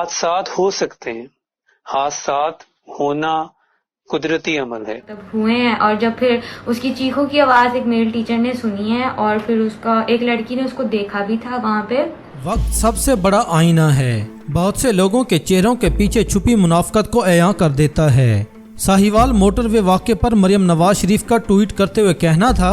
حادثات ہو سکتے ہیں، حادثات ہونا قدرتی عمل ہے. تب ہوئے ہیں اور جب پھر اس کی چیخوں کی آواز ایک میل ٹیچر نے سنی ہے اور پھر اس کا ایک لڑکی نے اس کو دیکھا بھی تھا وہاں پہ. وقت سب سے بڑا آئینہ ہے، بہت سے لوگوں کے چہروں کے پیچھے چھپی منافقت کو عیاں کر دیتا ہے. ساہیوال موٹر وے واقعے پر مریم نواز شریف کا ٹویٹ کرتے ہوئے کہنا تھا،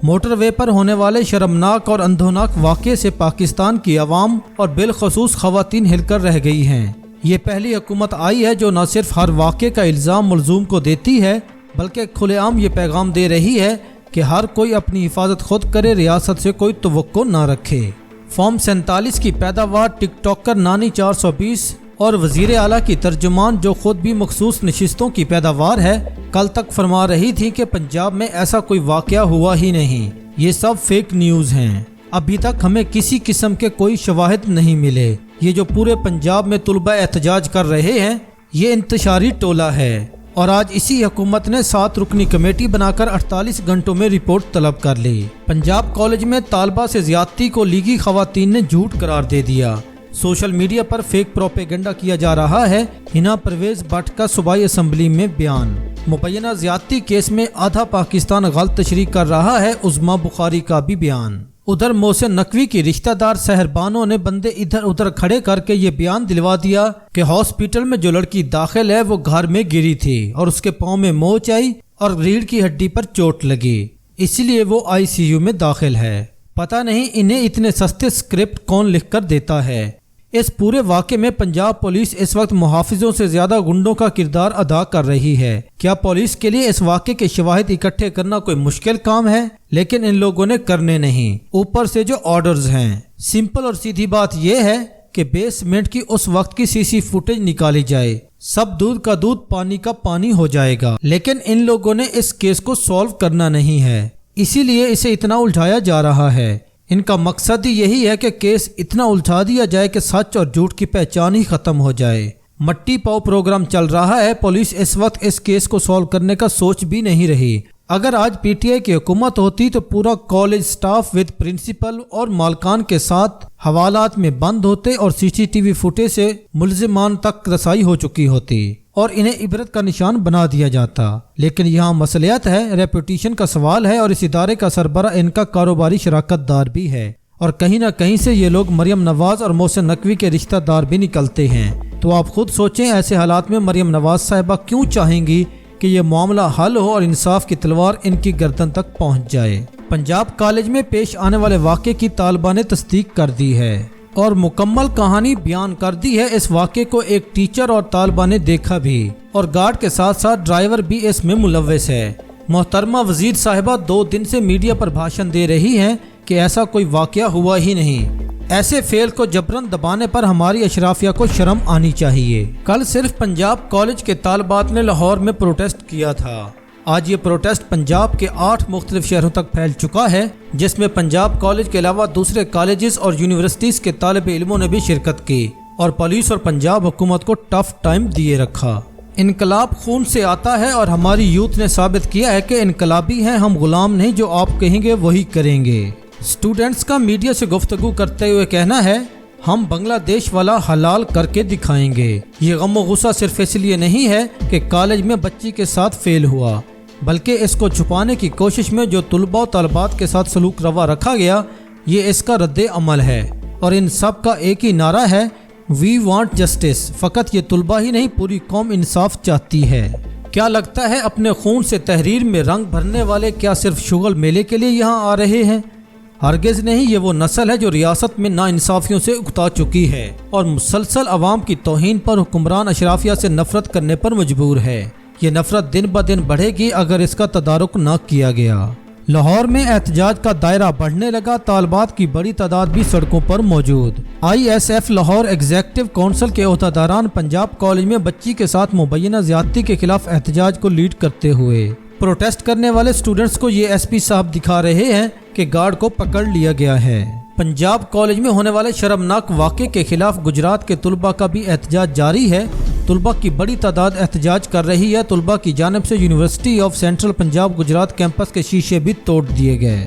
موٹر وے پر ہونے والے شرمناک اور اندھوناک واقعے سے پاکستان کی عوام اور بالخصوص خواتین ہل کر رہ گئی ہیں. یہ پہلی حکومت آئی ہے جو نہ صرف ہر واقعے کا الزام ملزوم کو دیتی ہے بلکہ کھلے عام یہ پیغام دے رہی ہے کہ ہر کوئی اپنی حفاظت خود کرے، ریاست سے کوئی توقع نہ رکھے. فارم 47 کی پیداوار ٹک ٹاکر نانی 420 اور وزیر اعلیٰ کی ترجمان جو خود بھی مخصوص نشستوں کی پیداوار ہے کل تک فرما رہی تھی کہ پنجاب میں ایسا کوئی واقعہ ہوا ہی نہیں، یہ سب فیک نیوز ہیں. ابھی تک ہمیں کسی قسم کے کوئی شواہد نہیں ملے. یہ جو پورے پنجاب میں طلبہ احتجاج کر رہے ہیں یہ انتشاری ٹولہ ہے، اور آج اسی حکومت نے 7 رکنی کمیٹی بنا کر 48 گھنٹوں میں رپورٹ طلب کر لی. پنجاب کالج میں طالبہ سے زیادتی کو لیگی خواتین نے جھوٹ قرار دے دیا. سوشل میڈیا پر فیک پروپیگنڈا کیا جا رہا ہے. ہنا پرویز بٹ کا صوبائی اسمبلی میں بیان. مبینہ زیادتی کیس میں آدھا پاکستان غلط تشریح کر رہا ہے، عظمیٰ بخاری کا بھی بیان. ادھر محسن نقوی کی رشتہ دار سحر بانو نے بندے ادھر ادھر کھڑے کر کے یہ بیان دلوا دیا کہ ہاسپٹل میں جو لڑکی داخل ہے وہ گھر میں گری تھی اور اس کے پاؤں میں موچ آئی اور ریڑھ کی ہڈی پر چوٹ لگی، اس لیے وہ ICU میں داخل ہے. پتہ نہیں انہیں اتنے سستے سکرپٹ کون لکھ کر دیتا ہے. اس پورے واقعے میں پنجاب پولیس اس وقت محافظوں سے زیادہ گنڈوں کا کردار ادا کر رہی ہے. کیا پولیس کے لیے اس واقعے کے شواہد اکٹھے کرنا کوئی مشکل کام ہے؟ لیکن ان لوگوں نے کرنے نہیں، اوپر سے جو آرڈرز ہیں. سمپل اور سیدھی بات یہ ہے کہ بیسمنٹ کی اس وقت کی CC فوٹیج نکالی جائے، سب دودھ کا دودھ پانی کا پانی ہو جائے گا. لیکن ان لوگوں نے اس کیس کو سولو کرنا نہیں ہے، اسی لیے اسے اتنا الجھایا جا رہا ہے. ان کا مقصد ہی یہی ہے کہ کیس اتنا الجھا دیا جائے کہ سچ اور جھوٹ کی پہچان ہی ختم ہو جائے. مٹی پاؤ پروگرام چل رہا ہے. پولیس اس وقت اس کیس کو سولو کرنے کا سوچ بھی نہیں رہی. اگر آج PTI کی حکومت ہوتی تو پورا کالج سٹاف ود پرنسپل اور مالکان کے ساتھ حوالات میں بند ہوتے اور CCTV فوٹیج سے ملزمان تک رسائی ہو چکی ہوتی اور انہیں عبرت کا نشان بنا دیا جاتا. لیکن یہاں مسئلیت ہے، ریپوٹیشن کا سوال ہے اور اس ادارے کا سربراہ ان کا کاروباری شراکت دار بھی ہے، اور کہیں نہ کہیں سے یہ لوگ مریم نواز اور محسن نقوی کے رشتہ دار بھی نکلتے ہیں. تو آپ خود سوچیں ایسے حالات میں مریم نواز صاحبہ کیوں چاہیں گی کہ یہ معاملہ حل ہو اور انصاف کی تلوار ان کی گردن تک پہنچ جائے. پنجاب کالج میں پیش آنے والے واقعے کی طالبہ نے تصدیق کر دی ہے اور مکمل کہانی بیان کر دی ہے. اس واقعے کو ایک ٹیچر اور طالبہ نے دیکھا بھی اور گارڈ کے ساتھ ساتھ ڈرائیور بھی اس میں ملوث ہے. محترمہ وزیر صاحبہ 2 دن سے میڈیا پر بھاشن دے رہی ہیں کہ ایسا کوئی واقعہ ہوا ہی نہیں. ایسے فعل کو جبرن دبانے پر ہماری اشرافیہ کو شرم آنی چاہیے. کل صرف پنجاب کالج کے طالبات نے لاہور میں پروٹیسٹ کیا تھا. آج یہ پروٹیسٹ پنجاب کے 8 مختلف شہروں تک پھیل چکا ہے، جس میں پنجاب کالج کے علاوہ دوسرے کالجز اور یونیورسٹیز کے طالب علموں نے بھی شرکت کی اور پولیس اور پنجاب حکومت کو ٹف ٹائم دیے رکھا. انقلاب خون سے آتا ہے اور ہماری یوتھ نے ثابت کیا ہے کہ انقلابی ہیں ہم، غلام نہیں، جو آپ کہیں گے وہی کریں گے. اسٹوڈنٹس کا میڈیا سے گفتگو کرتے ہوئے کہنا ہے، ہم بنگلہ دیش والا حلال کر کے دکھائیں گے. یہ غم و غصہ صرف اس لیے نہیں ہے کہ کالج میں بچی کے ساتھ فیل ہوا، بلکہ اس کو چھپانے کی کوشش میں جو طلباء و طالبات کے ساتھ سلوک روا رکھا گیا یہ اس کا رد عمل ہے. اور ان سب کا ایک ہی نعرہ ہے، وی وانٹ جسٹس. فقط یہ طلباء ہی نہیں، پوری قوم انصاف چاہتی ہے. کیا لگتا ہے اپنے خون سے تحریر میں رنگ بھرنے والے کیا صرف شغل میلے کے لیے یہاں آ رہے ہیں؟ ہرگز نہیں. یہ وہ نسل ہے جو ریاست میں ناانصافیوں سے اکتا چکی ہے اور مسلسل عوام کی توہین پر حکمران اشرافیہ سے نفرت کرنے پر مجبور ہے. یہ نفرت دن بدن بڑھے گی اگر اس کا تدارک نہ کیا گیا. لاہور میں احتجاج کا دائرہ بڑھنے لگا، طالبات کی بڑی تعداد بھی سڑکوں پر موجود. ISF لاہور ایگزیکٹو کونسل کے عہدیداران پنجاب کالج میں بچی کے ساتھ مبینہ زیادتی کے خلاف احتجاج کو لیڈ کرتے ہوئے پروٹیسٹ کرنے والے اسٹوڈنٹس کو یہ SP صاحب دکھا رہے ہیں کہ گارڈ کو پکڑ لیا گیا ہے. پنجاب کالج میں ہونے والے شرمناک واقعے کے خلاف گجرات کے طلباء کا بھی احتجاج جاری ہے. طلباء کی بڑی تعداد احتجاج کر رہی ہے. طلباء کی جانب سے university of central Punjab Gujrat campus کے شیشے بھی توڑ دیے گئے.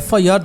FIR